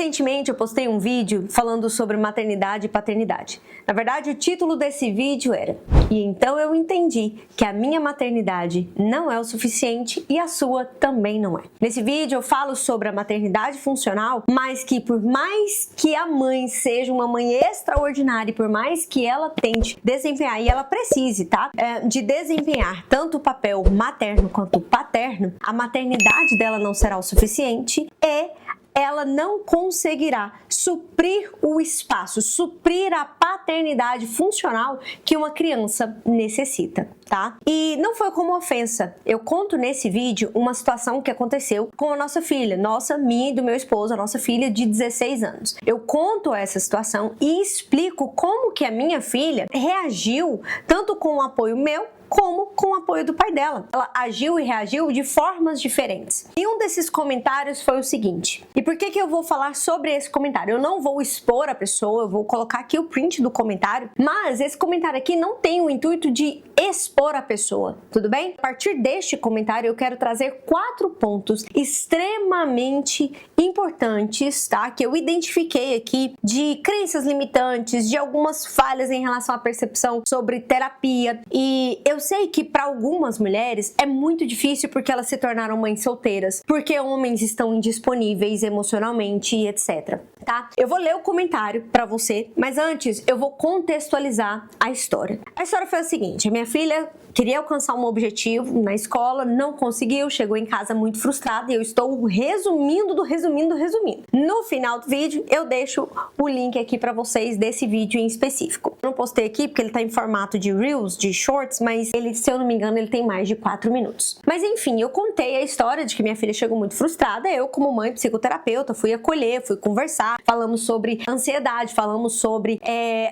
Recentemente eu postei um vídeo falando sobre maternidade e paternidade. Na verdade, o título desse vídeo era "E então eu entendi que a minha maternidade não é o suficiente e a sua também não é". Nesse vídeo eu falo sobre a maternidade funcional, mas que por mais que a mãe seja uma mãe extraordinária e por mais que ela tente desempenhar, e ela precise, tá? De desempenhar tanto o papel materno quanto paterno, a maternidade dela não será o suficiente e ela não conseguirá suprir o espaço, suprir a paternidade funcional que uma criança necessita, tá? E não foi como ofensa. Eu conto nesse vídeo uma situação que aconteceu com a nossa filha, minha e do meu esposo, a nossa filha de 16 anos. Eu conto essa situação e explico como que a minha filha reagiu tanto com o apoio meu como com o apoio do pai dela. Ela agiu e reagiu de formas diferentes. E um desses comentários foi o seguinte. E por que eu vou falar sobre esse comentário? Eu não vou expor a pessoa, eu vou colocar aqui o print do comentário, mas esse comentário aqui não tem o intuito de expor a pessoa, tudo bem? A partir deste comentário eu quero trazer 4 pontos extremamente importantes, tá? Que eu identifiquei aqui de crenças limitantes, de algumas falhas em relação à percepção sobre terapia. E eu sei que para algumas mulheres é muito difícil porque elas se tornaram mães solteiras, porque homens estão indisponíveis emocionalmente e etc, tá? Eu vou ler o comentário para você, mas antes eu vou contextualizar a história. A história foi a seguinte: a minha filha queria alcançar um objetivo na escola, não conseguiu, chegou em casa muito frustrada e eu estou resumindo. No final do vídeo eu deixo o link aqui para vocês desse vídeo em específico. Eu não postei aqui porque ele tá em formato de Reels, de Shorts, mas ele, se eu não me engano, ele tem mais de 4 minutos. Mas enfim, eu contei a história de que minha filha chegou muito frustrada, eu como mãe psicoterapeuta fui acolher, fui conversar, falamos sobre ansiedade, falamos sobre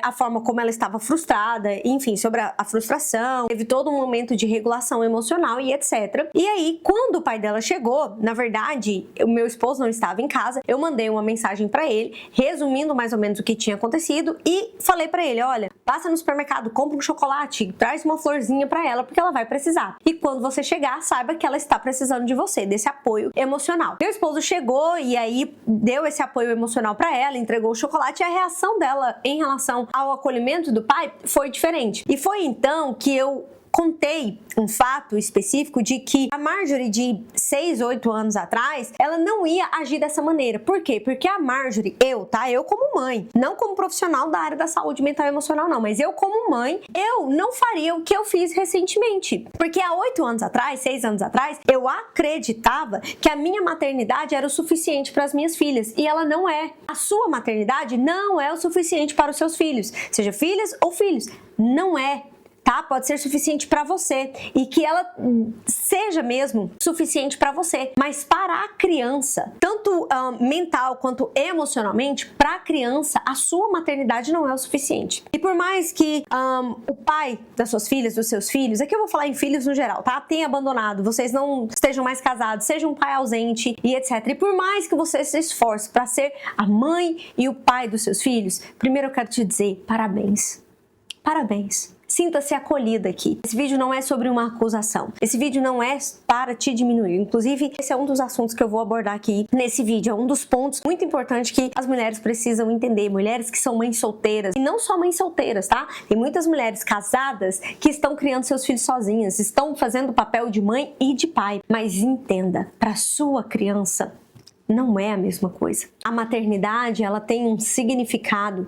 a forma como ela estava frustrada, enfim, sobre a frustração, teve todo um momento de regulação emocional e etc. E aí, quando o pai dela chegou, na verdade, o meu esposo não estava em casa, eu mandei uma mensagem para ele, resumindo mais ou menos o que tinha acontecido e falei para ele: olha, passa no supermercado, compra um chocolate, traz uma florzinha para ela porque ela vai precisar. E quando você chegar, saiba que ela está precisando de você, desse apoio emocional. Meu esposo chegou e aí deu esse apoio emocional para ela, entregou o chocolate e a reação dela em relação ao acolhimento do pai foi diferente. E foi então que eu contei um fato específico de que a Marjorie de 6, 8 anos atrás, ela não ia agir dessa maneira. Por quê? Porque a Marjorie, eu como mãe, não como profissional da área da saúde mental e emocional não, mas eu como mãe, eu não faria o que eu fiz recentemente. Porque há 8 anos atrás, 6 anos atrás, eu acreditava que a minha maternidade era o suficiente para as minhas filhas e ela não é. A sua maternidade não é o suficiente para os seus filhos, seja filhas ou filhos, não é. Tá? Pode ser suficiente para você e que ela seja mesmo suficiente para você, mas para a criança, tanto mental quanto emocionalmente, para a criança, a sua maternidade não é o suficiente. E por mais que o pai das suas filhas, dos seus filhos, aqui eu vou falar em filhos no geral, tá? Tenha abandonado, vocês não estejam mais casados, seja um pai ausente e etc. E por mais que você se esforce para ser a mãe e o pai dos seus filhos, primeiro eu quero te dizer parabéns. Parabéns. Sinta-se acolhida aqui. Esse vídeo não é sobre uma acusação. Esse vídeo não é para te diminuir. Inclusive, esse é um dos assuntos que eu vou abordar aqui nesse vídeo. É um dos pontos muito importantes que as mulheres precisam entender. Mulheres que são mães solteiras. E não só mães solteiras, tá? Tem muitas mulheres casadas que estão criando seus filhos sozinhas. Estão fazendo o papel de mãe e de pai. Mas entenda, para sua criança não é a mesma coisa. A maternidade, ela tem um significado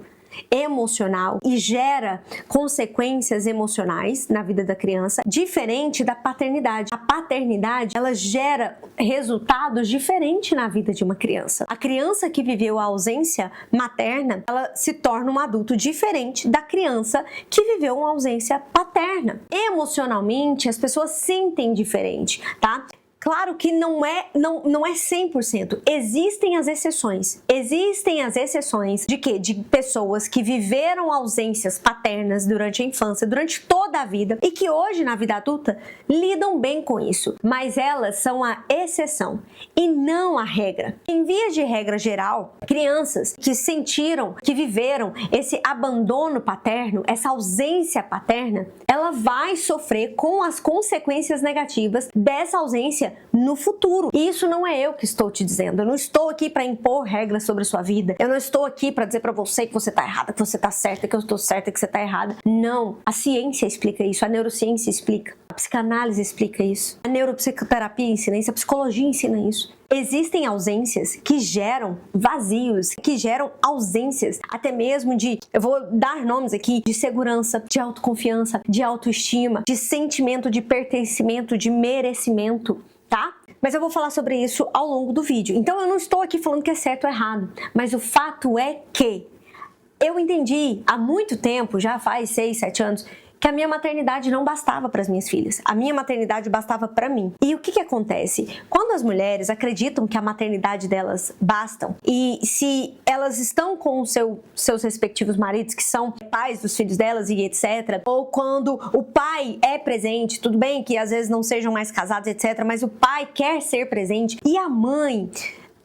emocional e gera consequências emocionais na vida da criança, diferente da paternidade. A paternidade, ela gera resultados diferentes na vida de uma criança. A criança que viveu a ausência materna, ela se torna um adulto diferente da criança que viveu uma ausência paterna. Emocionalmente, as pessoas sentem diferente, tá? Claro que não é 100%. Existem as exceções. Existem as exceções de quê? De pessoas que viveram ausências paternas durante a infância, durante toda a vida e que hoje na vida adulta lidam bem com isso. Mas elas são a exceção e não a regra. Em via de regra geral, crianças que sentiram, que viveram esse abandono paterno, essa ausência paterna, ela vai sofrer com as consequências negativas dessa ausência ausência no futuro. E isso não é eu que estou te dizendo. Eu não estou aqui para impor regras sobre a sua vida. Eu não estou aqui para dizer para você que você está errada, que você está certa, que eu estou certa, que você está errada. Não. A ciência explica isso, a neurociência explica, a psicanálise explica isso, a neuropsicoterapia ensina isso, a psicologia ensina isso. Existem ausências que geram vazios, que geram ausências, até mesmo de, eu vou dar nomes aqui, de segurança, de autoconfiança, de autoestima, de sentimento de pertencimento, de merecimento, tá? Mas eu vou falar sobre isso ao longo do vídeo. Então eu não estou aqui falando que é certo ou errado, mas o fato é que eu entendi há muito tempo, já faz 6, 7 anos, que a minha maternidade não bastava para as minhas filhas. A minha maternidade bastava para mim. E o que acontece? Quando as mulheres acreditam que a maternidade delas bastam, e se elas estão com seus respectivos maridos, que são pais dos filhos delas e etc., ou quando o pai é presente, tudo bem que às vezes não sejam mais casados, etc., mas o pai quer ser presente, e a mãe,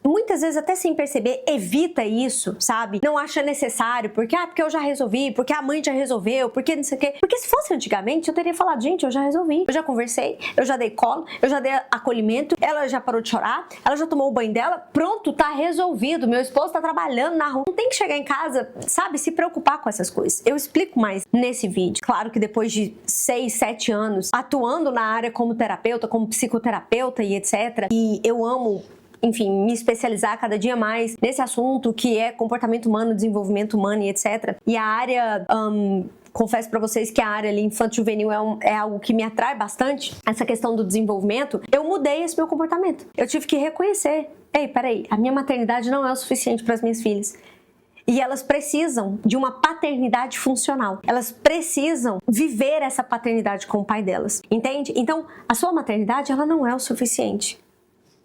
muitas vezes até sem perceber, evita isso, sabe? Não acha necessário, porque eu já resolvi, porque a mãe já resolveu, porque não sei o quê. Porque se fosse antigamente, eu teria falado, gente, eu já resolvi, eu já conversei, eu já dei colo, eu já dei acolhimento, ela já parou de chorar, ela já tomou o banho dela, pronto, tá resolvido, meu esposo tá trabalhando na rua. Não tem que chegar em casa, sabe, se preocupar com essas coisas. Eu explico mais nesse vídeo. Claro que depois de 6, 7 anos atuando na área como terapeuta, como psicoterapeuta e etc., e eu amo, enfim, me especializar cada dia mais nesse assunto que é comportamento humano, desenvolvimento humano e etc. E a área, confesso pra vocês que a área ali infanto-juvenil é algo que me atrai bastante, essa questão do desenvolvimento. Eu mudei esse meu comportamento. Eu tive que reconhecer, ei, peraí, a minha maternidade não é o suficiente para as minhas filhas. E elas precisam de uma paternidade funcional. Elas precisam viver essa paternidade com o pai delas, entende? Então, a sua maternidade, ela não é o suficiente.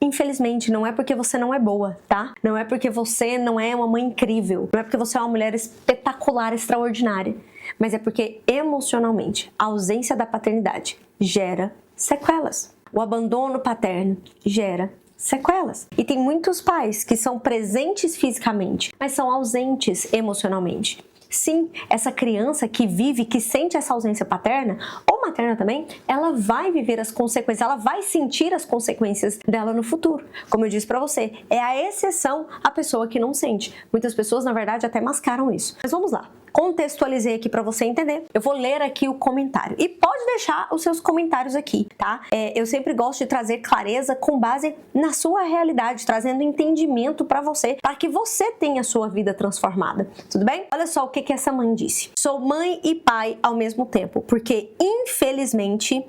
Infelizmente, não é porque você não é boa, tá? Não é porque você não é uma mãe incrível, não é porque você é uma mulher espetacular, extraordinária, mas é porque emocionalmente a ausência da paternidade gera sequelas. O abandono paterno gera sequelas. E tem muitos pais que são presentes fisicamente, mas são ausentes emocionalmente. Sim, essa criança que vive, que sente essa ausência paterna, ou materna também, ela vai viver as consequências, ela vai sentir as consequências dela no futuro. Como eu disse pra você, é a exceção a pessoa que não sente. Muitas pessoas, na verdade, até mascaram isso. Mas vamos lá. Contextualizei aqui pra você entender. Eu vou ler aqui o comentário. E pode deixar os seus comentários aqui, tá? Eu sempre gosto de trazer clareza com base na sua realidade, trazendo entendimento pra você, para que você tenha a sua vida transformada. Tudo bem? Olha só o que essa mãe disse. Sou mãe e pai ao mesmo tempo, porque infelizmente,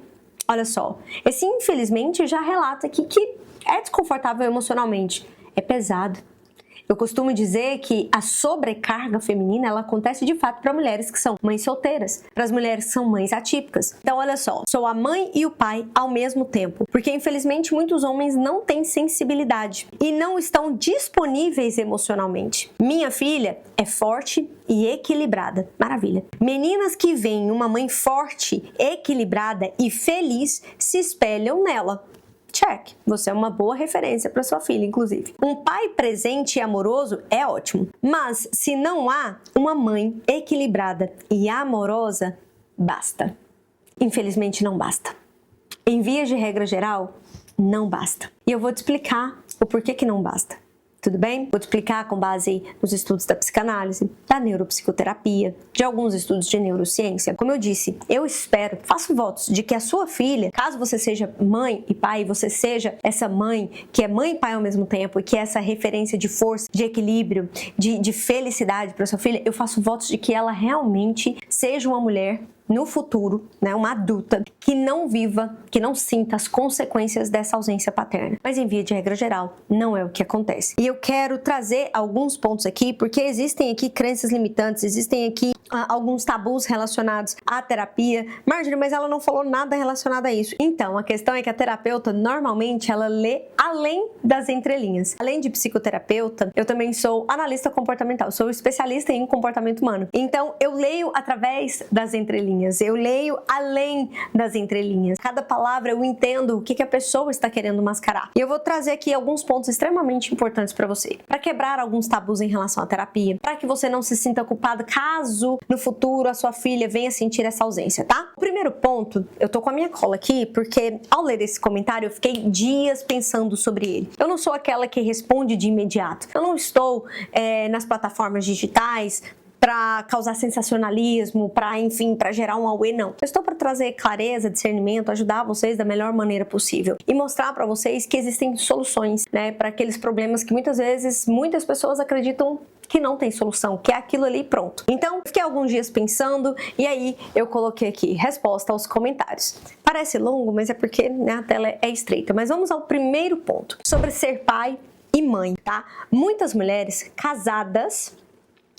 olha só, esse infelizmente já relata aqui que é desconfortável emocionalmente, é pesado. Eu costumo dizer que a sobrecarga feminina, ela acontece de fato para mulheres que são mães solteiras, para as mulheres que são mães atípicas. Então, olha só, sou a mãe e o pai ao mesmo tempo, porque infelizmente muitos homens não têm sensibilidade e não estão disponíveis emocionalmente. Minha filha é forte e equilibrada. Maravilha. Meninas que veem uma mãe forte, equilibrada e feliz se espelham nela. Check. Você é uma boa referência para sua filha, inclusive. Um pai presente e amoroso é ótimo, mas se não há uma mãe equilibrada e amorosa, basta. Infelizmente não basta. Em vias de regra geral, não basta. E eu vou te explicar o porquê que não basta. Tudo bem? Vou te explicar com base nos estudos da psicanálise, da neuropsicoterapia, de alguns estudos de neurociência. Como eu disse, eu espero, faço votos de que a sua filha, caso você seja mãe e pai, você seja essa mãe que é mãe e pai ao mesmo tempo e que é essa referência de força, de equilíbrio, de felicidade para sua filha, eu faço votos de que ela realmente seja uma mulher no futuro, né, uma adulta que não viva, que não sinta as consequências dessa ausência paterna. Mas em via de regra geral, não é o que acontece. E eu quero trazer alguns pontos aqui, porque existem aqui crenças limitantes, existem aqui alguns tabus relacionados à terapia. Marjorie, mas ela não falou nada relacionado a isso. Então, a questão é que a terapeuta, normalmente, ela lê além das entrelinhas. Além de psicoterapeuta, eu também sou analista comportamental, sou especialista em comportamento humano. Então, eu leio através das entrelinhas. entrelinhas, eu leio além das entrelinhas. Cada palavra eu entendo o que a pessoa está querendo mascarar. E eu vou trazer aqui alguns pontos extremamente importantes para você, para quebrar alguns tabus em relação à terapia, para que você não se sinta culpada caso no futuro a sua filha venha sentir essa ausência, tá? O primeiro ponto, eu tô com a minha cola aqui, porque ao ler esse comentário eu fiquei dias pensando sobre ele. Eu não sou aquela que responde de imediato. Eu não estou nas plataformas digitais para causar sensacionalismo, para gerar um auê, não. Eu estou para trazer clareza, discernimento, ajudar vocês da melhor maneira possível e mostrar para vocês que existem soluções, né, para aqueles problemas que muitas vezes muitas pessoas acreditam que não tem solução, que é aquilo ali pronto. Então, fiquei alguns dias pensando e aí eu coloquei aqui resposta aos comentários. Parece longo, mas é porque, né, a tela é estreita. Mas vamos ao primeiro ponto, sobre ser pai e mãe, tá? Muitas mulheres casadas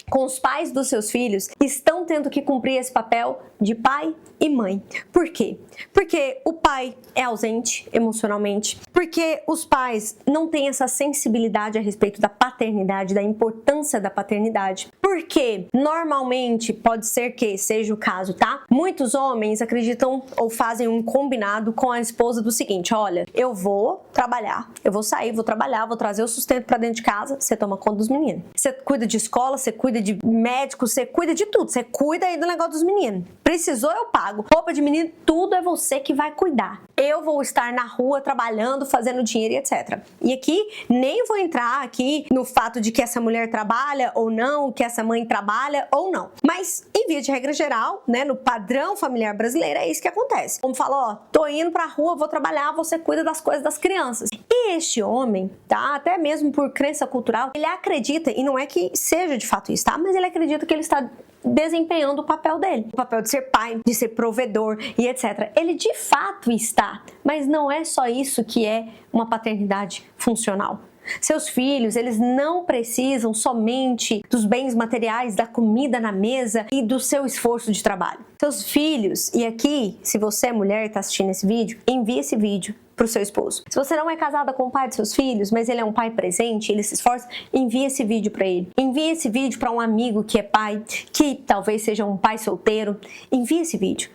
com os pais dos seus filhos estão tendo que cumprir esse papel de pai e mãe. Por quê? Porque o pai é ausente emocionalmente, porque os pais não têm essa sensibilidade a respeito da paternidade, da importância da paternidade, porque normalmente pode ser que seja o caso, tá? Muitos homens acreditam ou fazem um combinado com a esposa do seguinte: olha, eu vou trabalhar, eu vou sair, vou trabalhar, vou trazer o sustento pra dentro de casa, você toma conta dos meninos. Você cuida de escola, você cuida de médico, você cuida de tudo, você cuida aí do negócio dos meninos. Precisou, eu pago. Roupa de menino, tudo é você que vai cuidar. Eu vou estar na rua trabalhando, fazendo dinheiro e etc. E aqui, nem vou entrar aqui no fato de que essa mulher trabalha ou não, que essa mãe trabalha ou não. Mas, em via de regra geral, né, no padrão familiar brasileiro, é isso que acontece. Como fala, ó, tô indo pra rua, vou trabalhar, você cuida das coisas das crianças. E este homem, tá, até mesmo por crença cultural, ele acredita, e não é que seja de fato isso, tá, mas ele acredita que ele está desempenhando o papel dele, o papel de ser pai, de ser provedor e etc. Ele de fato está, mas não é só isso que é uma paternidade funcional. Seus filhos, eles não precisam somente dos bens materiais, da comida na mesa e do seu esforço de trabalho. Seus filhos, e aqui, se você é mulher e está assistindo esse vídeo, envie esse vídeo para o seu esposo. Se você não é casada com o pai de seus filhos, mas ele é um pai presente, ele se esforça, envie esse vídeo para ele. Envie esse vídeo para um amigo que é pai, que talvez seja um pai solteiro. Envie esse vídeo.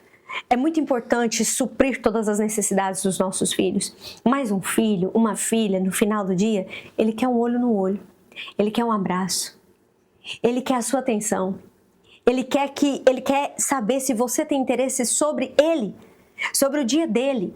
É muito importante suprir todas as necessidades dos nossos filhos. Mas um filho, uma filha, no final do dia, ele quer um olho no olho. Ele quer um abraço. Ele quer a sua atenção. Ele quer saber se você tem interesse sobre ele, sobre o dia dele.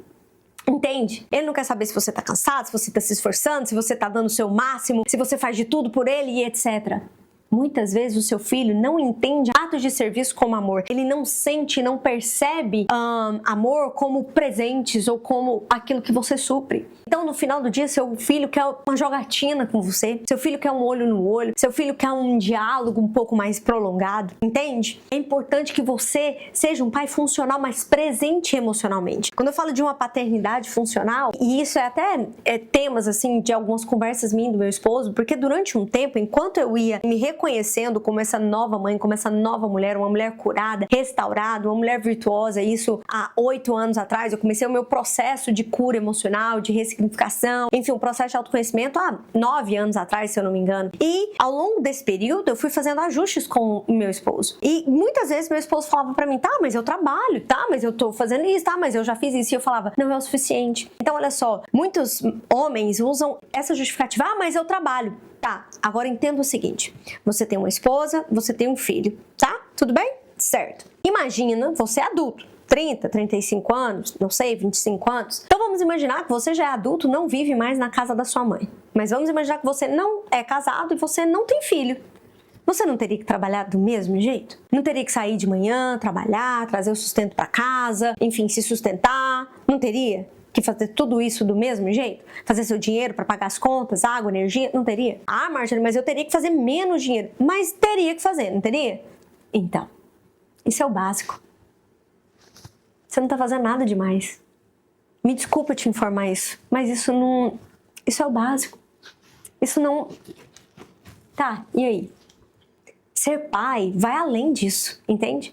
Entende? Ele não quer saber se você tá cansado, se você tá se esforçando, se você tá dando o seu máximo, se você faz de tudo por ele e etc. Muitas vezes o seu filho não entende atos de serviço como amor. Ele não sente, não percebe amor como presentes ou como aquilo que você supre. Então, no final do dia, seu filho quer uma jogatina com você, seu filho quer um olho no olho, seu filho quer um diálogo um pouco mais prolongado, entende? É importante que você seja um pai funcional, mas presente emocionalmente. Quando eu falo de uma paternidade funcional, e isso é até temas assim de algumas conversas minhas do meu esposo, porque durante um tempo, enquanto eu ia me reconhecendo como essa nova mãe, como essa nova mulher, uma mulher curada, restaurada, uma mulher virtuosa, isso há 8 anos atrás, eu comecei o meu processo de cura emocional, de ressignificação, enfim, um processo de autoconhecimento há 9 anos atrás, se eu não me engano. E ao longo desse período, eu fui fazendo ajustes com o meu esposo. E muitas vezes meu esposo falava pra mim, tá, mas eu trabalho, tá, mas eu tô fazendo isso, tá, mas eu já fiz isso. E eu falava, não é o suficiente. Então, olha só, muitos homens usam essa justificativa, ah, mas eu trabalho. Tá, agora entenda o seguinte, você tem uma esposa, você tem um filho, tá? Tudo bem? Certo. Imagina, você é adulto, 30, 35 anos, não sei, 25 anos. Então vamos imaginar que você já é adulto, não vive mais na casa da sua mãe. Mas vamos imaginar que você não é casado e você não tem filho. Você não teria que trabalhar do mesmo jeito? Não teria que sair de manhã, trabalhar, trazer o sustento para casa, enfim, se sustentar? Não teria que fazer tudo isso do mesmo jeito? Fazer seu dinheiro para pagar as contas, água, energia? Não teria? Ah, Marjorie, mas eu teria que fazer menos dinheiro. Mas teria que fazer, não teria? Então, isso é o básico. Você não tá fazendo nada demais. Me desculpa te informar isso, mas isso é o básico. Isso não... Tá, e aí? Ser pai vai além disso, entende?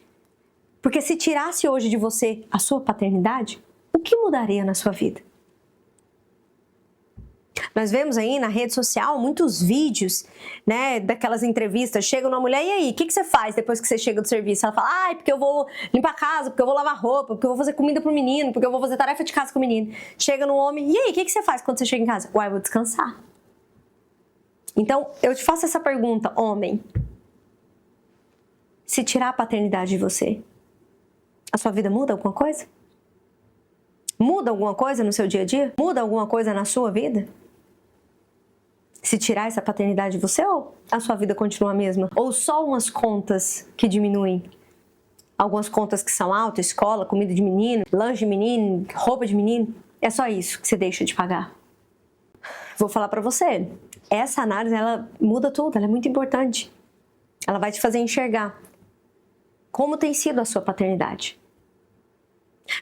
Porque se tirasse hoje de você a sua paternidade, o que mudaria na sua vida? Nós vemos aí na rede social muitos vídeos, né, daquelas entrevistas, chega uma mulher, e aí, o que você faz depois que você chega do serviço? Ela fala, ai, porque eu vou limpar a casa, porque eu vou lavar roupa, porque eu vou fazer comida pro menino, porque eu vou fazer tarefa de casa com o menino. Chega no homem, e aí, o que você faz quando você chega em casa? Uai, eu vou descansar. Então, eu te faço essa pergunta, homem. Se tirar a paternidade de você, a sua vida muda alguma coisa? Muda alguma coisa no seu dia a dia? Muda alguma coisa na sua vida? Se tirar essa paternidade de você, ou a sua vida continua a mesma? Ou só umas contas que diminuem? Algumas contas que são altas, escola, comida de menino, lanche de menino, roupa de menino. É só isso que você deixa de pagar. Vou falar pra você, essa análise, ela muda tudo, ela é muito importante. Ela vai te fazer enxergar como tem sido a sua paternidade.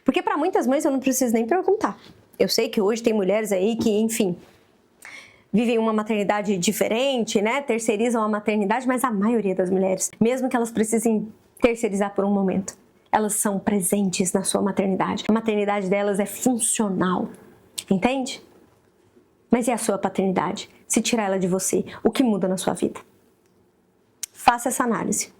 Porque para muitas mães eu não preciso nem perguntar. Eu sei que hoje tem mulheres aí que, enfim, vivem uma maternidade diferente, né? Terceirizam a maternidade, mas a maioria das mulheres, mesmo que elas precisem terceirizar por um momento, elas são presentes na sua maternidade. A maternidade delas é funcional, entende? Mas e a sua paternidade? Se tirar ela de você, o que muda na sua vida? Faça essa análise.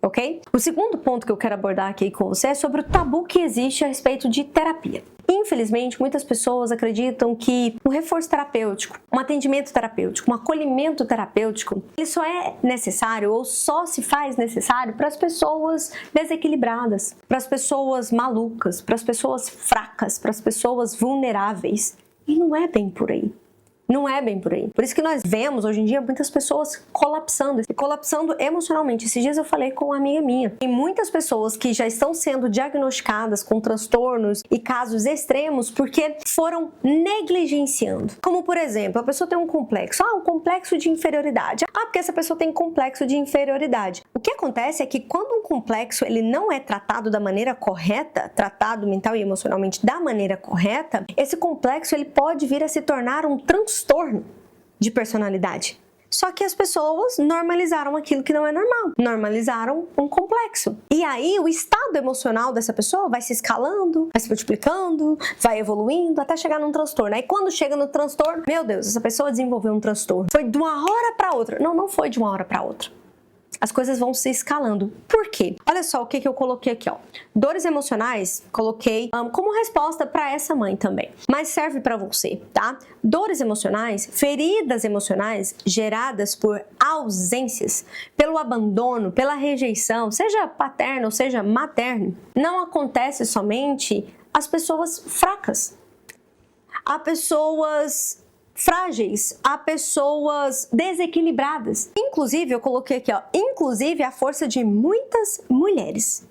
Ok? O segundo ponto que eu quero abordar aqui com você é sobre o tabu que existe a respeito de terapia. Infelizmente, muitas pessoas acreditam que um reforço terapêutico, um atendimento terapêutico, um acolhimento terapêutico, ele só é necessário ou só se faz necessário para as pessoas desequilibradas, para as pessoas malucas, para as pessoas fracas, para as pessoas vulneráveis. E não é bem por aí. Não é bem por aí. Por isso que nós vemos hoje em dia muitas pessoas colapsando. E colapsando emocionalmente. Esses dias eu falei com uma amiga minha. Tem muitas pessoas que já estão sendo diagnosticadas com transtornos e casos extremos porque foram negligenciando. Como por exemplo, a pessoa tem um complexo. Um complexo de inferioridade. Porque essa pessoa tem complexo de inferioridade. O que acontece é que quando um complexo ele não é tratado da maneira correta, tratado mental e emocionalmente da maneira correta, esse complexo ele pode vir a se tornar um transtorno de personalidade. Só que as pessoas normalizaram aquilo que não é normal. Normalizaram um complexo. E aí o estado emocional dessa pessoa vai se escalando, vai se multiplicando, vai evoluindo até chegar num transtorno. Aí quando chega no transtorno, meu Deus, essa pessoa desenvolveu um transtorno. Foi de uma hora para outra. Não, não foi de uma hora para outra. As coisas vão se escalando. Por quê? Olha só o que eu coloquei aqui, ó. Dores emocionais, coloquei como resposta para essa mãe também. Mas serve para você, tá? Dores emocionais, feridas emocionais geradas por ausências, pelo abandono, pela rejeição, seja paterno ou seja materno, não acontece somente às pessoas fracas. Há pessoas frágeis, há pessoas desequilibradas. Inclusive, eu coloquei aqui, ó, inclusive a força de muitas mulheres.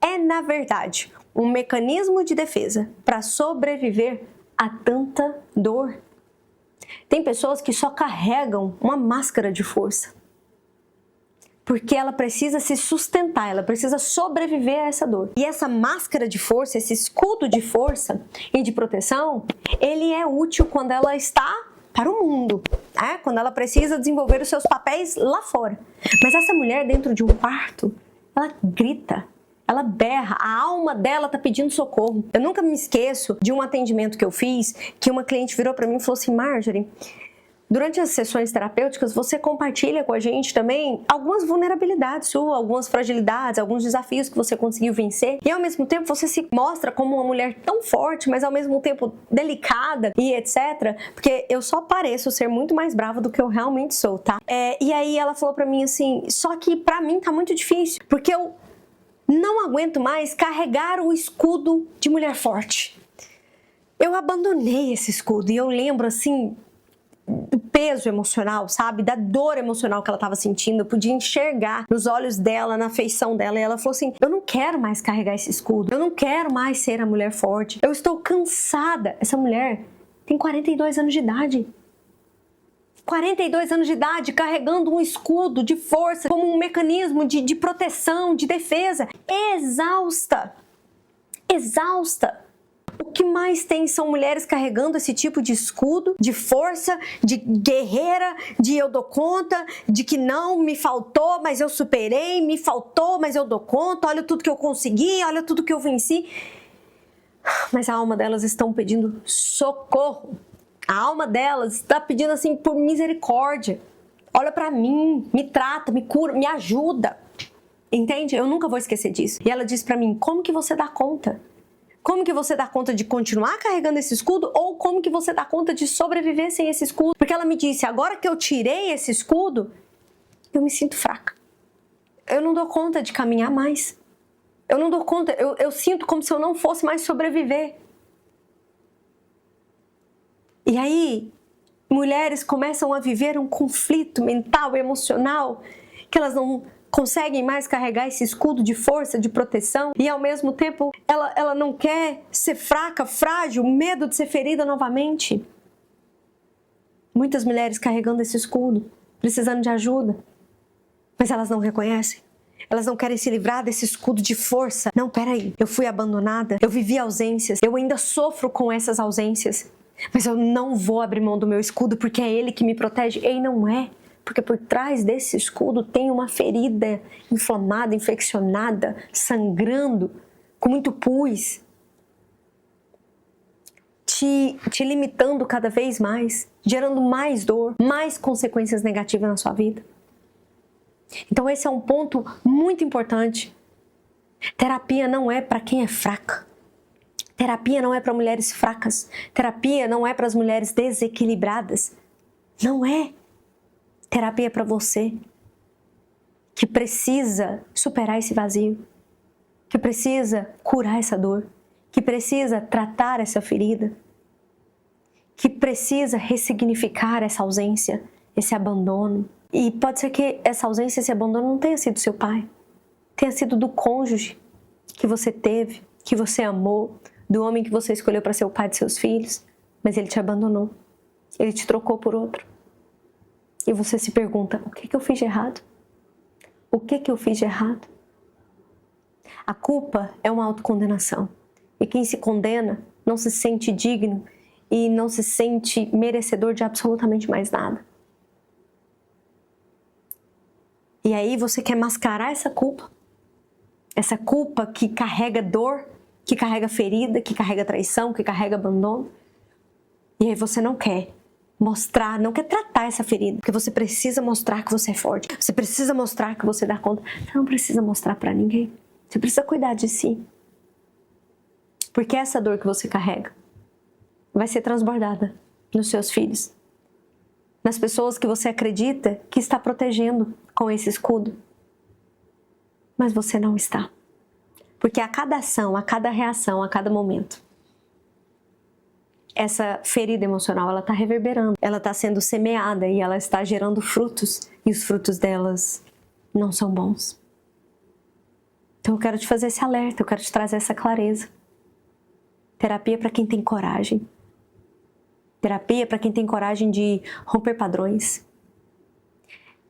É, na verdade, um mecanismo de defesa para sobreviver a tanta dor. Tem pessoas que só carregam uma máscara de força. Porque ela precisa se sustentar, ela precisa sobreviver a essa dor. E essa máscara de força, esse escudo de força e de proteção, ele é útil quando ela está para o mundo, né? Quando ela precisa desenvolver os seus papéis lá fora. Mas essa mulher dentro de um quarto, ela grita, ela berra, a alma dela está pedindo socorro. Eu nunca me esqueço de um atendimento que eu fiz, que uma cliente virou para mim e falou assim, Marjorie, durante as sessões terapêuticas, você compartilha com a gente também algumas vulnerabilidades suas, algumas fragilidades, alguns desafios que você conseguiu vencer. E ao mesmo tempo você se mostra como uma mulher tão forte, mas ao mesmo tempo delicada e etc. Porque eu só pareço ser muito mais brava do que eu realmente sou, tá? E aí ela falou pra mim assim, só que pra mim tá muito difícil, porque eu não aguento mais carregar o escudo de mulher forte. Eu abandonei esse escudo e eu lembro assim do peso emocional, sabe? Da dor emocional que ela estava sentindo. Eu podia enxergar nos olhos dela, na feição dela. E ela falou assim, eu não quero mais carregar esse escudo. Eu não quero mais ser a mulher forte. Eu estou cansada. Essa mulher tem 42 anos de idade. 42 anos de idade carregando um escudo de força como um mecanismo de proteção, de defesa. Exausta. Exausta. O que mais tem são mulheres carregando esse tipo de escudo, de força, de guerreira, de eu dou conta, de que não, me faltou, mas eu superei, me faltou, mas eu dou conta, olha tudo que eu consegui, olha tudo que eu venci. Mas a alma delas estão pedindo socorro. A alma delas está pedindo assim por misericórdia. Olha pra mim, me trata, me cura, me ajuda. Entende? Eu nunca vou esquecer disso. E ela disse pra mim, como que você dá conta? Como que você dá conta de continuar carregando esse escudo ou como que você dá conta de sobreviver sem esse escudo? Porque ela me disse, agora que eu tirei esse escudo, eu me sinto fraca. Eu não dou conta de caminhar mais. Eu não dou conta, eu sinto como se eu não fosse mais sobreviver. E aí, mulheres começam a viver um conflito mental e emocional, que elas não conseguem mais carregar esse escudo de força, de proteção, e ao mesmo tempo ela não quer ser fraca, frágil, medo de ser ferida novamente. Muitas mulheres carregando esse escudo, precisando de ajuda, mas elas não reconhecem. Elas não querem se livrar desse escudo de força. Não, peraí, eu fui abandonada, eu vivi ausências, eu ainda sofro com essas ausências, mas eu não vou abrir mão do meu escudo porque é ele que me protege. E não é, porque por trás desse escudo tem uma ferida inflamada, infeccionada, sangrando, com muito pus, te limitando cada vez mais, gerando mais dor, mais consequências negativas na sua vida. Então esse é um ponto muito importante. Terapia não é para quem é fraca. Terapia não é para mulheres fracas. Terapia não é para as mulheres desequilibradas. Não é. Terapia é para você que precisa superar esse vazio, que precisa curar essa dor, que precisa tratar essa ferida, que precisa ressignificar essa ausência, esse abandono. E pode ser que essa ausência, esse abandono não tenha sido seu pai, tenha sido do cônjuge que você teve, que você amou, do homem que você escolheu para ser o pai de seus filhos, mas ele te abandonou, ele te trocou por outro. E você se pergunta, o que eu fiz de errado? O que eu fiz de errado? A culpa é uma autocondenação. E quem se condena não se sente digno e não se sente merecedor de absolutamente mais nada. E aí você quer mascarar essa culpa que carrega dor, que carrega ferida, que carrega traição, que carrega abandono. E aí você não quer mostrar, não quer tratar essa ferida, porque você precisa mostrar que você é forte, você precisa mostrar que você dá conta. Você não precisa mostrar pra ninguém, você precisa cuidar de si. Porque essa dor que você carrega vai ser transbordada nos seus filhos, nas pessoas que você acredita que está protegendo com esse escudo. Mas você não está. Porque a cada ação, a cada reação, a cada momento, essa ferida emocional, ela está reverberando, ela está sendo semeada e ela está gerando frutos. E os frutos delas não são bons. Então eu quero te fazer esse alerta, eu quero te trazer essa clareza. Terapia para quem tem coragem. Terapia para quem tem coragem de romper padrões.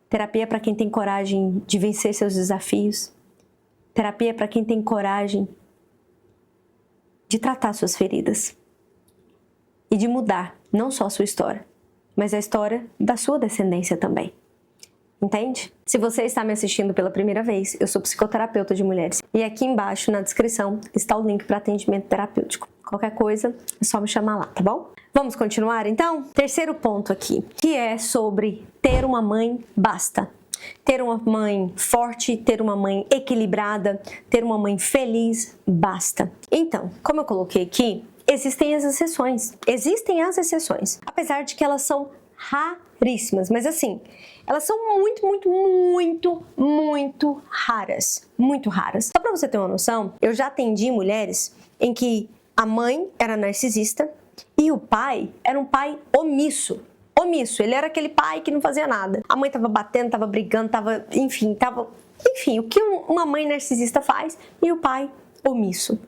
Terapia para quem tem coragem de vencer seus desafios. Terapia para quem tem coragem de tratar suas feridas. E de mudar não só a sua história, mas a história da sua descendência também. Entende? Se você está me assistindo pela primeira vez, eu sou psicoterapeuta de mulheres. E aqui embaixo na descrição está o link para atendimento terapêutico. Qualquer coisa, é só me chamar lá, tá bom? Vamos continuar então? Terceiro ponto aqui, que é sobre ter uma mãe basta. Ter uma mãe forte, ter uma mãe equilibrada, ter uma mãe feliz, basta. Então, como eu coloquei aqui, existem as exceções. Existem as exceções, apesar de que elas são raríssimas, mas assim, elas são muito raras, muito raras. Só para você ter uma noção, eu já atendi mulheres em que a mãe era narcisista e o pai era um pai omisso. Ele era aquele pai que não fazia nada. A mãe tava batendo, tava brigando, enfim, o que uma mãe narcisista faz, e o pai omisso.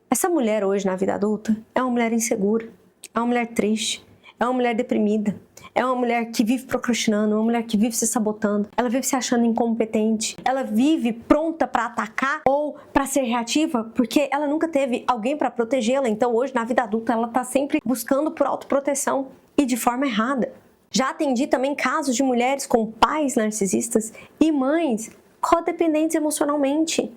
Essa mulher hoje na vida adulta é uma mulher insegura, é uma mulher triste, é uma mulher deprimida, é uma mulher que vive procrastinando, uma mulher que vive se sabotando, ela vive se achando incompetente, ela vive pronta para atacar ou para ser reativa porque ela nunca teve alguém para protegê-la. Então hoje na vida adulta ela tá sempre buscando por autoproteção e de forma errada. Já atendi também casos de mulheres com pais narcisistas e mães codependentes emocionalmente.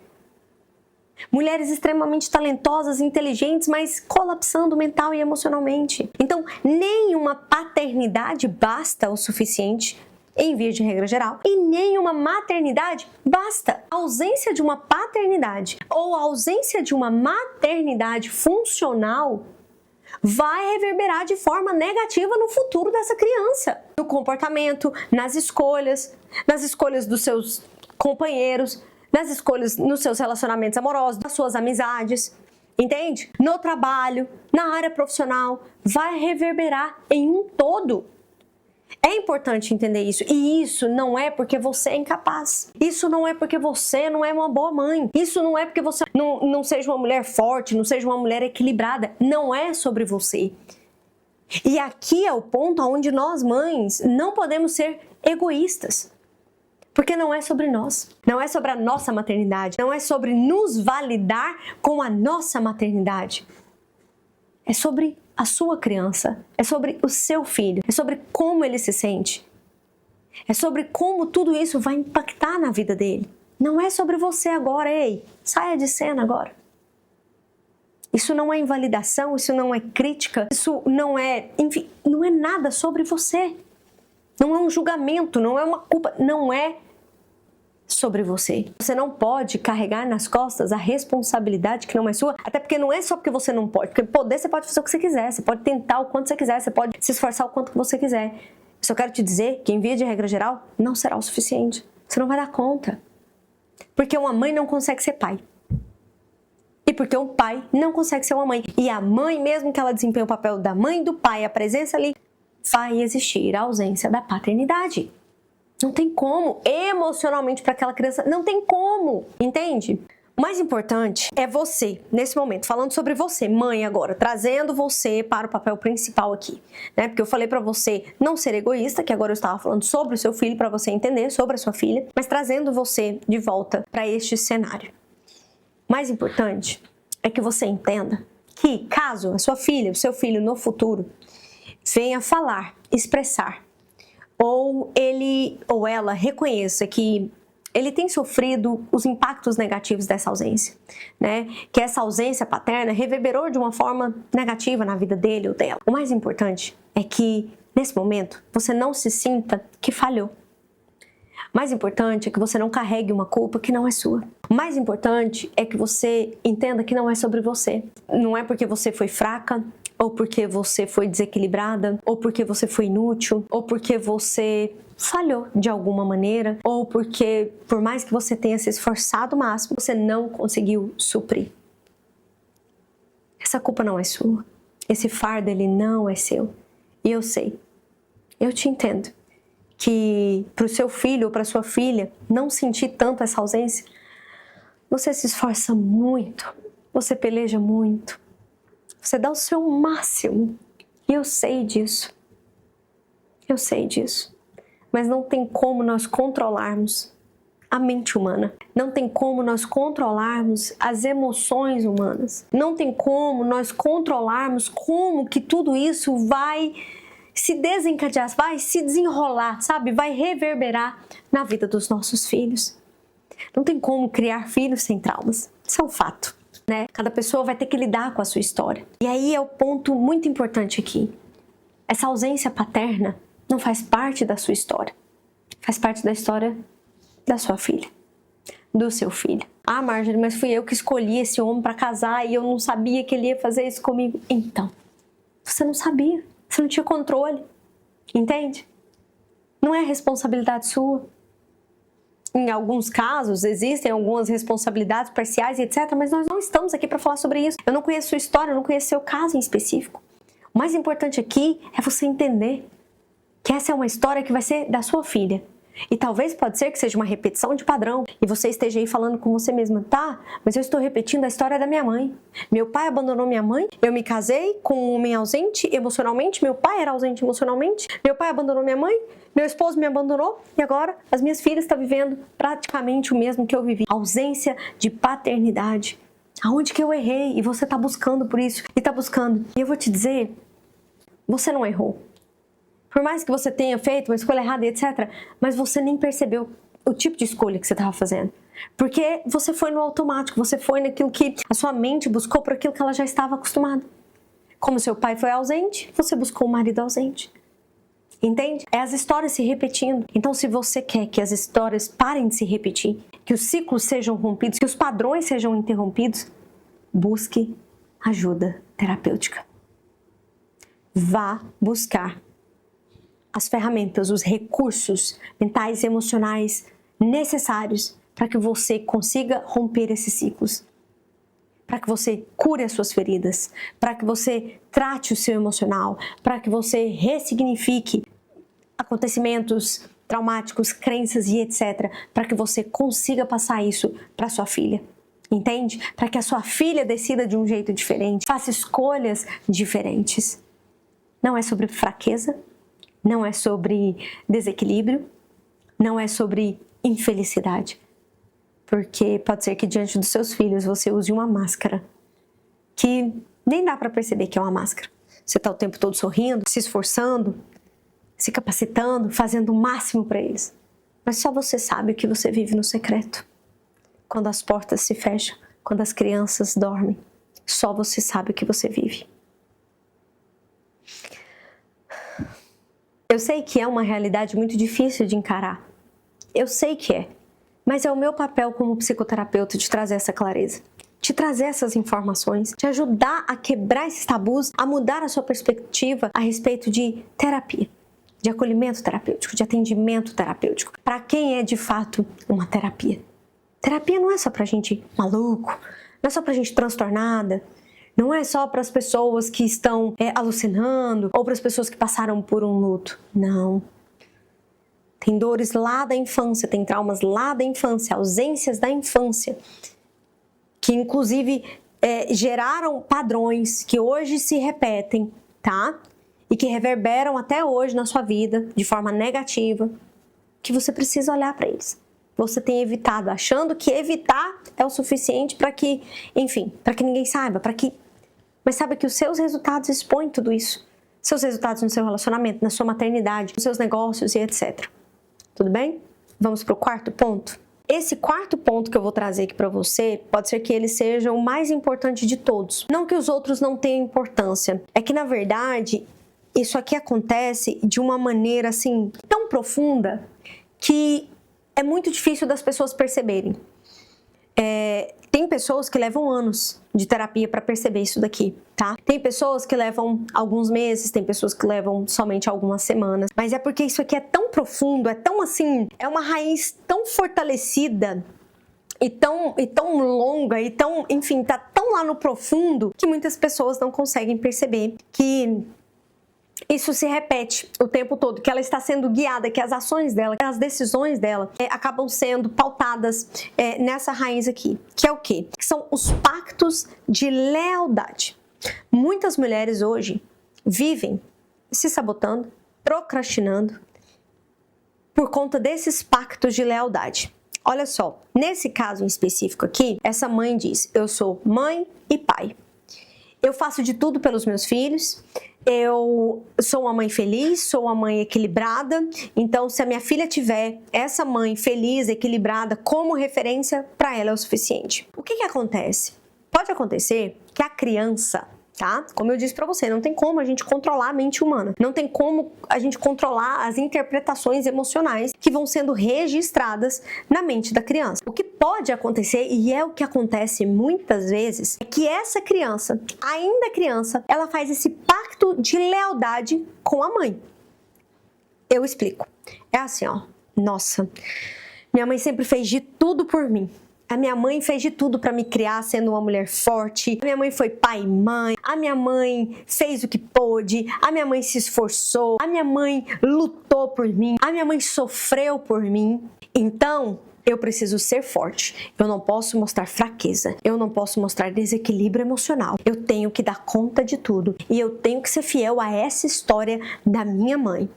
Mulheres extremamente talentosas, inteligentes, mas colapsando mental e emocionalmente. Então, nenhuma paternidade basta o suficiente, em via de regra geral, e nenhuma maternidade basta. A ausência de uma paternidade ou a ausência de uma maternidade funcional vai reverberar de forma negativa no futuro dessa criança, no comportamento, nas escolhas dos seus companheiros, nas escolhas nos seus relacionamentos amorosos, nas suas amizades, entende? No trabalho, na área profissional, vai reverberar em um todo. É importante entender isso. E isso não é porque você é incapaz. Isso não é porque você não é uma boa mãe. Isso não é porque você não seja uma mulher forte, não seja uma mulher equilibrada. Não é sobre você. E aqui é o ponto onde nós, mães, não podemos ser egoístas. Porque não é sobre nós. Não é sobre a nossa maternidade. Não é sobre nos validar com a nossa maternidade. É sobre a sua criança, é sobre o seu filho, é sobre como ele se sente, é sobre como tudo isso vai impactar na vida dele. Não é sobre você agora, ei, saia de cena agora. Isso não é invalidação, isso não é crítica, isso não é, enfim, não é nada sobre você. Não é um julgamento, não é uma culpa, não é sobre você. Você não pode carregar nas costas a responsabilidade que não é sua, até porque não é só porque você não pode, porque poder você pode fazer o que você quiser, você pode tentar o quanto você quiser, você pode se esforçar o quanto que você quiser. Eu só quero te dizer que em via de regra geral, não será o suficiente. Você não vai dar conta. Porque uma mãe não consegue ser pai. E porque um pai não consegue ser uma mãe. E a mãe, mesmo que ela desempenhe o papel da mãe e do pai, a presença ali, vai existir a ausência da paternidade. Não tem como, emocionalmente para aquela criança, não tem como, entende? O mais importante é você, nesse momento, falando sobre você, mãe agora, trazendo você para o papel principal aqui, né? Porque eu falei para você não ser egoísta, que agora eu estava falando sobre o seu filho, para você entender sobre a sua filha, mas trazendo você de volta para este cenário. O mais importante é que você entenda que caso a sua filha, o seu filho no futuro, venha falar, expressar, ou ele ou ela reconheça que ele tem sofrido os impactos negativos dessa ausência, né? Que essa ausência paterna reverberou de uma forma negativa na vida dele ou dela. O mais importante é que, nesse momento, você não se sinta que falhou. O mais importante é que você não carregue uma culpa que não é sua. O mais importante é que você entenda que não é sobre você. Não é porque você foi fraca, ou porque você foi desequilibrada, ou porque você foi inútil, ou porque você falhou de alguma maneira, ou porque, por mais que você tenha se esforçado o máximo, você não conseguiu suprir. Essa culpa não é sua. Esse fardo, ele não é seu. E eu sei, eu te entendo, que para o seu filho ou para sua filha não sentir tanto essa ausência, você se esforça muito, você peleja muito, você dá o seu máximo. E eu sei disso. Eu sei disso. Mas não tem como nós controlarmos a mente humana. Não tem como nós controlarmos as emoções humanas. Não tem como nós controlarmos como que tudo isso vai se desencadear, vai se desenrolar, sabe? Vai reverberar na vida dos nossos filhos. Não tem como criar filhos sem traumas. Isso é um fato, né? Cada pessoa vai ter que lidar com a sua história. E aí é o ponto muito importante aqui. Essa ausência paterna não faz parte da sua história. Faz parte da história da sua filha, do seu filho. Ah, Marjorie, mas fui eu que escolhi esse homem para casar e eu não sabia que ele ia fazer isso comigo. Então, você não sabia. Você não tinha controle. Entende? Não é responsabilidade sua. Em alguns casos, existem algumas responsabilidades parciais e etc. Mas nós não estamos aqui para falar sobre isso. Eu não conheço sua história, eu não conheço seu caso em específico. O mais importante aqui é você entender que essa é uma história que vai ser da sua filha. E talvez pode ser que seja uma repetição de padrão. E você esteja aí falando com você mesma, tá? Mas eu estou repetindo a história da minha mãe. Meu pai abandonou minha mãe, eu me casei com um homem ausente emocionalmente, meu pai era ausente emocionalmente, meu pai abandonou minha mãe, meu esposo me abandonou e agora as minhas filhas estão vivendo praticamente o mesmo que eu vivi. Ausência de paternidade. Aonde que eu errei? E você está buscando por isso. E está buscando. E eu vou te dizer, você não errou. Por mais que você tenha feito uma escolha errada e etc., mas você nem percebeu o tipo de escolha que você estava fazendo. Porque você foi no automático, você foi naquilo que a sua mente buscou por aquilo que ela já estava acostumada. Como seu pai foi ausente, você buscou um marido ausente. Entende? É as histórias se repetindo. Então, se você quer que as histórias parem de se repetir, que os ciclos sejam rompidos, que os padrões sejam interrompidos, busque ajuda terapêutica. Vá buscar as ferramentas, os recursos mentais e emocionais necessários para que você consiga romper esses ciclos. Para que você cure as suas feridas, para que você trate o seu emocional, para que você ressignifique acontecimentos traumáticos, crenças e etc, para que você consiga passar isso para sua filha. Entende? Para que a sua filha decida de um jeito diferente, faça escolhas diferentes. Não é sobre fraqueza, não é sobre desequilíbrio, não é sobre infelicidade. Porque pode ser que diante dos seus filhos você use uma máscara que nem dá para perceber que é uma máscara. Você está o tempo todo sorrindo, se esforçando, se capacitando, fazendo o máximo para eles. Mas só você sabe o que você vive no secreto. Quando as portas se fecham, quando as crianças dormem, só você sabe o que você vive. Eu sei que é uma realidade muito difícil de encarar. Eu sei que é. Mas é o meu papel como psicoterapeuta de trazer essa clareza, de trazer essas informações, de ajudar a quebrar esses tabus, a mudar a sua perspectiva a respeito de terapia, de acolhimento terapêutico, de atendimento terapêutico. Para quem é de fato uma terapia? Terapia não é só pra gente maluco, não é só pra gente transtornada, não é só para as pessoas que estão alucinando ou para as pessoas que passaram por um luto. Não. Tem dores lá da infância, tem traumas lá da infância, ausências da infância, que inclusive geraram padrões que hoje se repetem, tá? E que reverberam até hoje na sua vida de forma negativa, que você precisa olhar para eles. Você tem evitado, achando que evitar é o suficiente para que, enfim, para que ninguém saiba, mas saiba que os seus resultados expõem tudo isso. Seus resultados no seu relacionamento, na sua maternidade, nos seus negócios e etc. Tudo bem? Vamos para o quarto ponto? Esse quarto ponto que eu vou trazer aqui para você, pode ser que ele seja o mais importante de todos. Não que os outros não tenham importância. É que, na verdade, isso aqui acontece de uma maneira, assim, tão profunda que é muito difícil das pessoas perceberem. Tem pessoas que levam anos de terapia para perceber isso daqui, tá? Tem pessoas que levam alguns meses, tem pessoas que levam somente algumas semanas. Mas é porque isso aqui é tão profundo, é tão assim, é uma raiz tão fortalecida e tão longa e tão, enfim, tá tão lá no profundo que muitas pessoas não conseguem perceber que isso se repete o tempo todo, que ela está sendo guiada, que as ações dela, as decisões dela acabam sendo pautadas nessa raiz aqui, que é o quê? Que são os pactos de lealdade. Muitas mulheres hoje vivem se sabotando, procrastinando por conta desses pactos de lealdade. Olha só, nesse caso em específico aqui, essa mãe diz: eu sou mãe e pai. Eu faço de tudo pelos meus filhos, eu sou uma mãe feliz, sou uma mãe equilibrada, então se a minha filha tiver essa mãe feliz, equilibrada como referência, para ela é o suficiente. O que acontece? Pode acontecer que a criança, tá? Como eu disse para você, não tem como a gente controlar a mente humana, não tem como a gente controlar as interpretações emocionais que vão sendo registradas na mente da criança. O que pode acontecer, e é o que acontece muitas vezes, é que essa criança, ainda criança, ela faz esse pacto de lealdade com a mãe. Eu explico. É assim, ó. Nossa, minha mãe sempre fez de tudo por mim. A minha mãe fez de tudo para me criar sendo uma mulher forte. A minha mãe foi pai e mãe. A minha mãe fez o que pôde. A minha mãe se esforçou. A minha mãe lutou por mim. A minha mãe sofreu por mim. Então, eu preciso ser forte. Eu não posso mostrar fraqueza. Eu não posso mostrar desequilíbrio emocional. Eu tenho que dar conta de tudo. E eu tenho que ser fiel a essa história da minha mãe.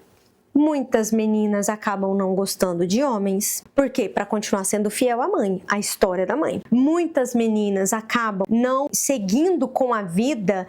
Muitas meninas acabam não gostando de homens. Por quê? Para continuar sendo fiel à mãe, à história da mãe. Muitas meninas acabam não seguindo com a vida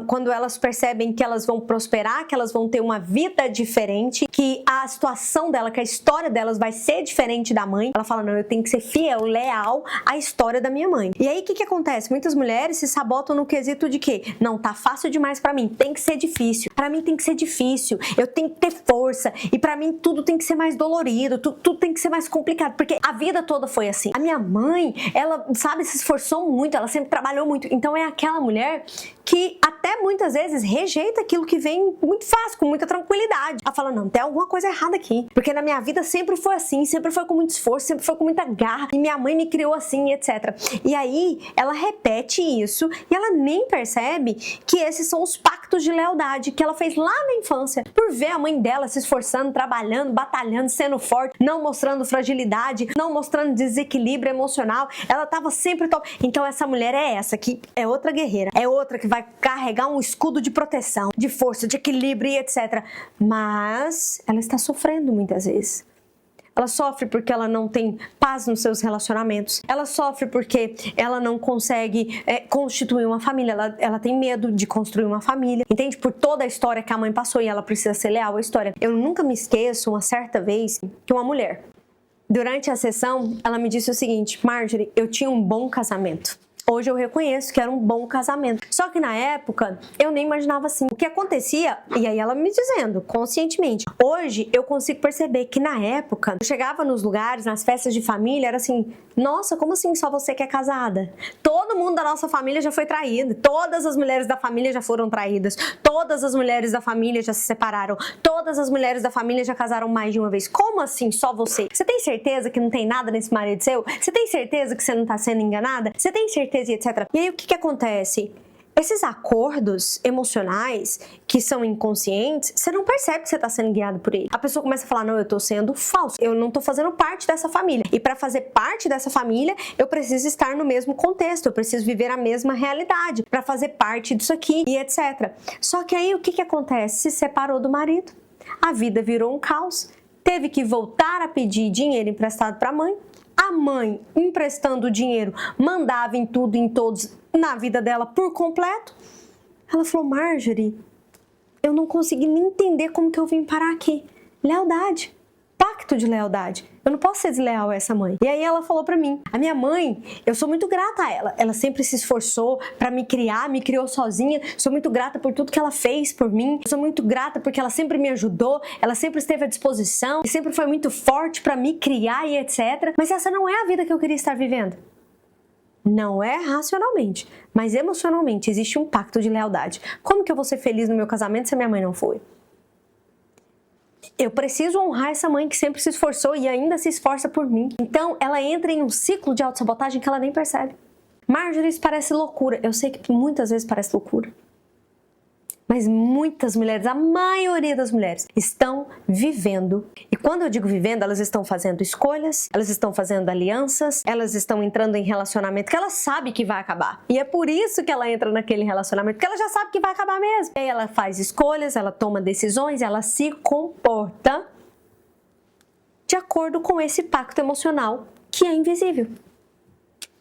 quando elas percebem que elas vão prosperar, que elas vão ter uma vida diferente, que a situação dela, que a história delas vai ser diferente da mãe. Ela fala, não, eu tenho que ser fiel, leal à história da minha mãe. E aí o que acontece? Muitas mulheres se sabotam no quesito de que não, tá fácil demais para mim, tem que ser difícil. Para mim tem que ser difícil, eu tenho que ter força. E pra mim tudo tem que ser mais dolorido, tudo tem que ser mais complicado, porque a vida toda foi assim. A minha mãe, ela, sabe, se esforçou muito, ela sempre trabalhou muito. Então é aquela mulher que até muitas vezes rejeita aquilo que vem muito fácil, com muita tranquilidade. Ela fala, não, tem alguma coisa errada aqui, porque na minha vida sempre foi assim, sempre foi com muito esforço, sempre foi com muita garra, e minha mãe me criou assim, etc. E aí ela repete isso e ela nem percebe que esses são os pactos de lealdade que ela fez lá na infância, por ver a mãe dela se esforçando, trabalhando, batalhando, sendo forte, não mostrando fragilidade, não mostrando desequilíbrio emocional. Ela estava sempre top. Então essa mulher é essa, que é outra guerreira, é outra que vai carregar um escudo de proteção, de força, de equilíbrio e etc. Mas ela está sofrendo muitas vezes. Ela sofre porque ela não tem paz nos seus relacionamentos. Ela sofre porque ela não consegue constituir uma família. Ela tem medo de construir uma família. Entende? Por toda a história que a mãe passou e ela precisa ser leal à história. Eu nunca me esqueço, uma certa vez, que uma mulher, durante a sessão, ela me disse o seguinte, Marjorie, eu tinha um bom casamento. Hoje eu reconheço que era um bom casamento. Só que na época, eu nem imaginava assim. O que acontecia, e aí ela me dizendo, conscientemente. Hoje, eu consigo perceber que na época, eu chegava nos lugares, nas festas de família, era assim, nossa, como assim só você que é casada? Todo mundo da nossa família já foi traído. Todas as mulheres da família já foram traídas. Todas as mulheres da família já se separaram. Todas as mulheres da família já casaram mais de uma vez. Como assim só você? Você tem certeza que não tem nada nesse marido seu? Você tem certeza que você não tá sendo enganada? Você tem certeza e etc. E aí o que acontece? Esses acordos emocionais que são inconscientes, você não percebe que você está sendo guiado por ele. A pessoa começa a falar, não, eu estou sendo falso, eu não estou fazendo parte dessa família. E para fazer parte dessa família, eu preciso estar no mesmo contexto, eu preciso viver a mesma realidade para fazer parte disso aqui e etc. Só que aí o que acontece? Se separou do marido, a vida virou um caos, teve que voltar a pedir dinheiro emprestado para a mãe. A mãe, emprestando o dinheiro, mandava em tudo e em todos na vida dela por completo. Ela falou, Marjorie, eu não consegui nem entender como que eu vim parar aqui. Lealdade. Pacto de lealdade. Eu não posso ser desleal a essa mãe. E aí ela falou pra mim, a minha mãe, eu sou muito grata a ela. Ela sempre se esforçou pra me criar, me criou sozinha. Sou muito grata por tudo que ela fez por mim. Eu sou muito grata porque ela sempre me ajudou, ela sempre esteve à disposição, e sempre foi muito forte pra me criar e etc. Mas essa não é a vida que eu queria estar vivendo. Não é racionalmente, mas emocionalmente existe um pacto de lealdade. Como que eu vou ser feliz no meu casamento se a minha mãe não foi? Eu preciso honrar essa mãe que sempre se esforçou e ainda se esforça por mim. Então, ela entra em um ciclo de autossabotagem que ela nem percebe. Marjorie, isso parece loucura. Eu sei que muitas vezes parece loucura. Mas muitas mulheres, a maioria das mulheres, estão vivendo. E quando eu digo vivendo, elas estão fazendo escolhas, elas estão fazendo alianças, elas estão entrando em relacionamento que ela sabe que vai acabar. E é por isso que ela entra naquele relacionamento, porque ela já sabe que vai acabar mesmo. E aí ela faz escolhas, ela toma decisões, ela se comporta de acordo com esse pacto emocional que é invisível.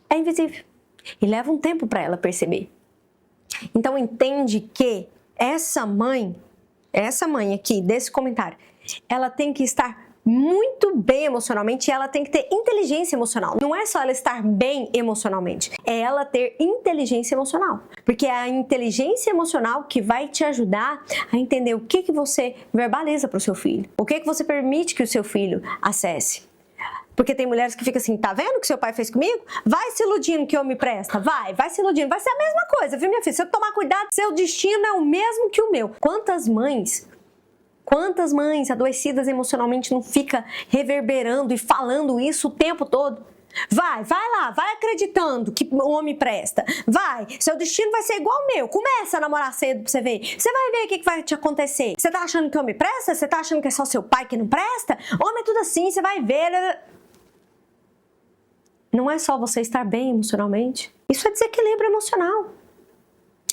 É invisível. E leva um tempo para ela perceber. Então entende que essa mãe aqui, desse comentário, ela tem que estar muito bem emocionalmente e ela tem que ter inteligência emocional. Não é só ela estar bem emocionalmente, é ela ter inteligência emocional. Porque é a inteligência emocional que vai te ajudar a entender o que você verbaliza para o seu filho, o que você permite que o seu filho acesse. Porque tem mulheres que ficam assim, tá vendo o que seu pai fez comigo? Vai se iludindo que eu me presta, vai se iludindo. Vai ser a mesma coisa, viu minha filha? Se eu tomar cuidado, seu destino é o mesmo que o meu. Quantas mães adoecidas emocionalmente não fica reverberando e falando isso o tempo todo? Vai lá, vai acreditando que o homem presta. Vai, seu destino vai ser igual ao meu. Começa a namorar cedo pra você ver. Você vai ver o que vai te acontecer. Você tá achando que o homem presta? Você tá achando que é só seu pai que não presta? Homem é tudo assim, você vai ver. Não é só você estar bem emocionalmente. Isso é desequilíbrio emocional.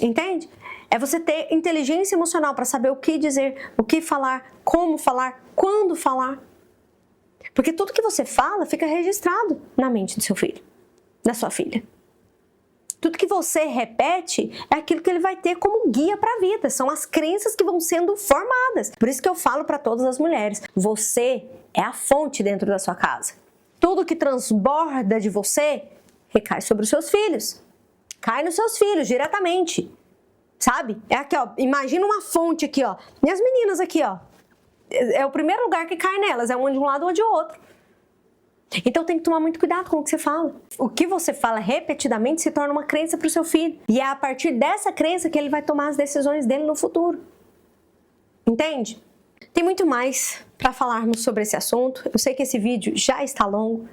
Entende? É você ter inteligência emocional para saber o que dizer, o que falar, como falar, quando falar. Porque tudo que você fala fica registrado na mente do seu filho, da sua filha. Tudo que você repete é aquilo que ele vai ter como guia para a vida. São as crenças que vão sendo formadas. Por isso que eu falo para todas as mulheres, você é a fonte dentro da sua casa. Tudo que transborda de você recai sobre os seus filhos. Cai nos seus filhos diretamente. Sabe? É aqui, ó. Imagina uma fonte aqui, ó. E as meninas aqui, ó. É o primeiro lugar que cai nelas. É uma de um lado ou de outro. Então tem que tomar muito cuidado com o que você fala. O que você fala repetidamente se torna uma crença para o seu filho. E é a partir dessa crença que ele vai tomar as decisões dele no futuro. Entende? Tem muito mais para falarmos sobre esse assunto. Eu sei que esse vídeo já está longo,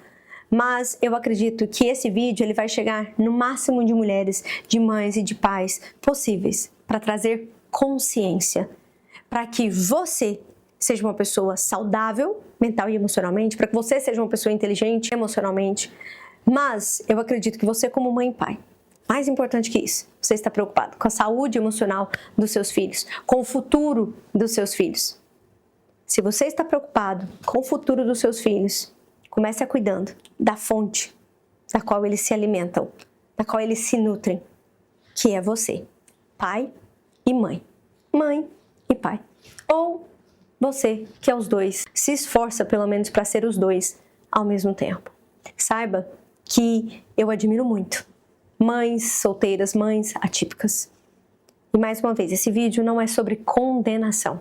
mas eu acredito que esse vídeo ele vai chegar no máximo de mulheres, de mães e de pais possíveis para trazer consciência, para que você seja uma pessoa saudável, mental e emocionalmente, para que você seja uma pessoa inteligente emocionalmente. Mas eu acredito que você, como mãe e pai, mais importante que isso, você está preocupado com a saúde emocional dos seus filhos, com o futuro dos seus filhos. Se você está preocupado com o futuro dos seus filhos, comece a cuidando da fonte da qual eles se alimentam, da qual eles se nutrem, que é você, pai e mãe. Mãe e pai. Ou você, que é os dois, se esforça pelo menos para ser os dois ao mesmo tempo. Saiba que eu admiro muito mães solteiras, mães atípicas. E mais uma vez, esse vídeo não é sobre condenação.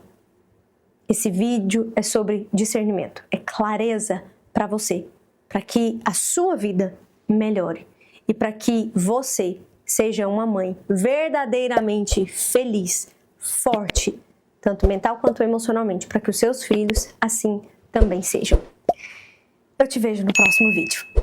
Esse vídeo é sobre discernimento, é clareza para você, para que a sua vida melhore e para que você seja uma mãe verdadeiramente feliz, forte, tanto mental quanto emocionalmente, para que os seus filhos assim também sejam. Eu te vejo no próximo vídeo.